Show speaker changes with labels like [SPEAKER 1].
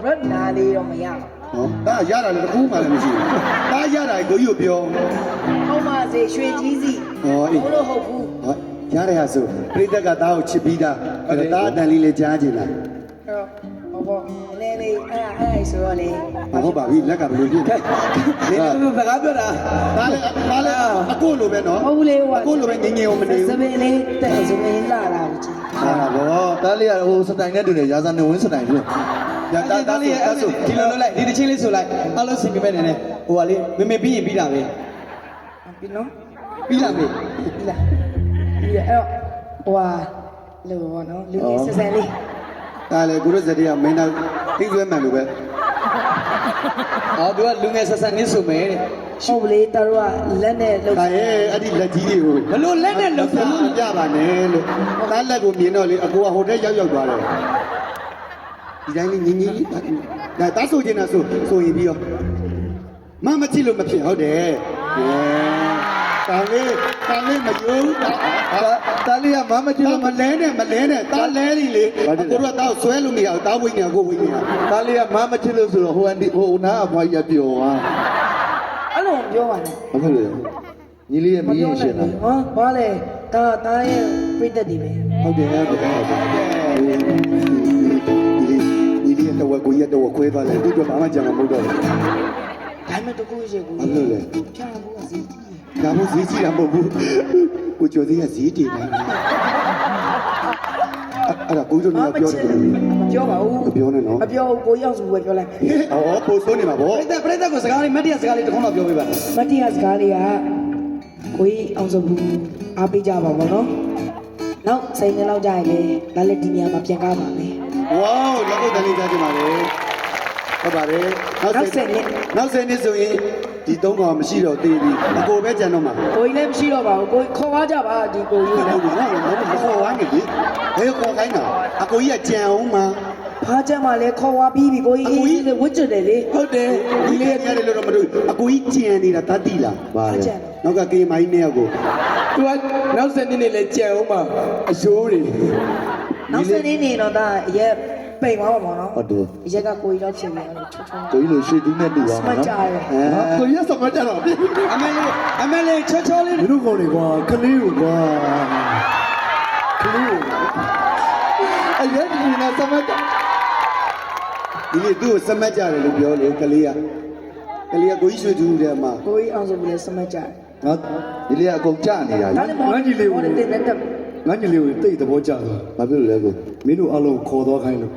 [SPEAKER 1] rất là đi đâu mà nhau
[SPEAKER 2] ဟောဒါရတာလည်းတခုမှလည်းမရှိဘူးဒါရတာကိုကြီးကိုပြော
[SPEAKER 1] không mà gì suy chí gì
[SPEAKER 2] ဟောအေး
[SPEAKER 1] không đâu hậu phu
[SPEAKER 2] ဟောရတဲ့ဟာဆိုပြိတ္တကသားကိုချစ်ပြီးသားဒါအတန်လေးလေးကြားချင်လား
[SPEAKER 1] không có lên đi ai sửa đi
[SPEAKER 2] ဟုတ်ပါပြီလက်ကဘယ်လိုပြည့်လဲ
[SPEAKER 3] နေသူစကားပြောတာ
[SPEAKER 2] ဒါလည်းအကိုလိုပဲနော်
[SPEAKER 1] không lên
[SPEAKER 2] အကိုလိုပဲငငယ်အောင်မနေဘူး
[SPEAKER 1] sơ bên đi tại sơ bên là chứ
[SPEAKER 2] ဟာဘော
[SPEAKER 4] တားလေးကဟိုစတိုင်နဲ့တူတယ်ရာဇာနေဝင်းစတိုင်ပြည့်
[SPEAKER 2] ဒါဒါဒါ
[SPEAKER 3] လေးအဲ့ဆိုဒီလိုလုပ်လိုက်ဒီတစ်ချင်းလေးဆိုလိုက်အားလုံးစင်ကြပဲနေနေဟိုကလေးမမေပြီးရင်ပြီးတာပဲ
[SPEAKER 1] biết nó
[SPEAKER 3] ပြီးလာပြီ
[SPEAKER 1] đi là wow lừa nó lừa sơ sơ đi
[SPEAKER 2] ဒါလည်းကိုရစတဲ့ကမင်းသားသိသွဲမှန်လို့ပဲ
[SPEAKER 3] အော်သူကလူငယ်ဆက်ဆက်နင်းဆိုမယ်တဲ့
[SPEAKER 1] không lấy tao rồi lên này
[SPEAKER 2] ဒါရဲ့အဲ့ဒီလက်ကြီးတွေကို
[SPEAKER 3] ဘလို့လက်နဲ့လုံ
[SPEAKER 2] ဘယ်လိုပြပါနဲ့လို့ဒါလက်ကိုမြင်တော့လေအကိုကဟိုတက်ရောက်သွားတယ်ဒီတိုင်းလေးငင်းငင်းဒါတားဆိုချင်တာဆိုရင်ပြီးရောမချစ်လို့မဖြစ်ဟုတ်တယ်တာလေးမယုံ
[SPEAKER 4] တားလေးကမမချစ်လို့
[SPEAKER 2] မလဲနဲ့တားလဲနေလေအကိုတို့ကတော့ဆွဲလို့မရဘူးတားဝိညာဉ်ကိုဝိညာဉ်
[SPEAKER 4] တားလေးကမမချစ်လို့ဆိုတော့ဟိုအန်ဒီဟိုနာအဖွားကြီးပျော်သွား
[SPEAKER 1] အဲ့လိုပြောပါနဲ့
[SPEAKER 4] ဘာဖြစ်လဲညီလေးရဲ့မီးရင်ရှင်လား
[SPEAKER 1] ဟောဘာလဲတာရဲ့ပြိတ္တဒီပဲ
[SPEAKER 4] ဟုတ်တယ်ဟုတ်တယ်ဟုတ်တယ်
[SPEAKER 2] ဒီလေးတော့ကိုရက်တော့ခွဲသွားတယ်သူကဘာမှကြံမှာမဟုတ်တော့ဘူး
[SPEAKER 1] ဒါမဲ့တကူရှိကူ
[SPEAKER 2] ဘာလို့လဲ
[SPEAKER 1] ဖြာဘူးစီတီး
[SPEAKER 2] ဒါမှဈေးကြီးတာမဟုတ်ဘူးကိုကျော်သေးကဈေးတည်နေတယ်အဲ့ဒါကိုကျော်နေပြောတယ်
[SPEAKER 1] ပြောပါဦး
[SPEAKER 2] မပြောနဲ့နော်
[SPEAKER 1] မပြောကိုရောက်စုပဲပြောလိုက်
[SPEAKER 2] ဩပိုဆိုးနေမှာဗော
[SPEAKER 3] ပြိတ္တကိုစကားလေးမတ်တရားစကားလေးတစ်ခေါက်တော့ပြောပေးပါ
[SPEAKER 1] မတ်တီးယာစကားလေးကကိုကြီးအောင်စဘူးအားပေးကြပါဘောနော်နောက်စိတ်နဲ့လောက်ကြရင်လေလာလက်ဒီနေရာမှာပြန်ကားပါမယ်
[SPEAKER 2] ဝေါလက်ကုတ်တလေးကြားကြပါလေဟုတ်ပါတယ်နောက်10နှစ်ဆိုရင်ဒီ3ကောင်မရှိတော့သေးပြီအကိုပဲကြံတော့မှာ
[SPEAKER 1] ကိုကြီးလည်းမရှိတော့ပါဘူးကိုကြီးခေါ်သွားကြပါဒီကိုကြီး
[SPEAKER 2] ဟုတ်
[SPEAKER 1] ကို
[SPEAKER 2] တယ်နော်မခေါ်ဝိုင်းနေပြီဘယ်ခေါ်ခိုင်းတာအကိုကြီးကကြံအောင်မှာ
[SPEAKER 1] ဖားချက်မှလည်းခေါ်သွားပြီးပြီကိုကြီးအေးဝှစ်ကျတယ်လေ
[SPEAKER 2] ဟုတ်တယ်ဒီလေးရတယ်လို့တော့မတွေ့အကိုကြီးကြံနေတာတတ်တိလားပါလေနောက်ကကေမိုင်းနဲ့ကို
[SPEAKER 3] သူကနောက်ဆက်နေနေလဲကြံအောင်ပါအရှိုးတွေ
[SPEAKER 1] နောက်ဆက်နေနေတော့ဒါရက်ပိန်သွားပါဘောနော်
[SPEAKER 4] ဟုတ်တယ်
[SPEAKER 1] ရက်ကကိုကြီးတော့ဖြစ်နေတယ်ချွတ်ချွတ်
[SPEAKER 4] ကိုကြီးလိုရှေ့တူးနဲ့တူပါ
[SPEAKER 1] စမ
[SPEAKER 4] မှာ
[SPEAKER 1] ကြ
[SPEAKER 4] နော်
[SPEAKER 1] ရယ်
[SPEAKER 4] ကိုကြီးကစမကြတော့
[SPEAKER 3] အမလေးချောချောလေး
[SPEAKER 4] မင်းတို့ကောင်တွေကွာကလေးကိုကွာကလေးကိုအရင်ဒီနာစမကြ
[SPEAKER 2] ဒီလေးသူ့ကိုစမတ်ကြတယ်လို့ပြောလေကလေးကကိုကြီးရွှေသူတဲ့မှာ
[SPEAKER 1] ကိုကြီးအောင်ဆိုပြီးလဲစမကြတယ်
[SPEAKER 4] ငါဒီလေးကအကုန်ကြနေတာ
[SPEAKER 1] ဒါလည်းမော်ကြီးလေးကိုတင်တဲ့
[SPEAKER 5] ငါညီလေးကိုတိတ်သဘောကျသွား
[SPEAKER 4] ဘာဖြစ်လို့လဲကို
[SPEAKER 5] မင်းတို့အလုံးခေါ်သွားခိုင်းလို့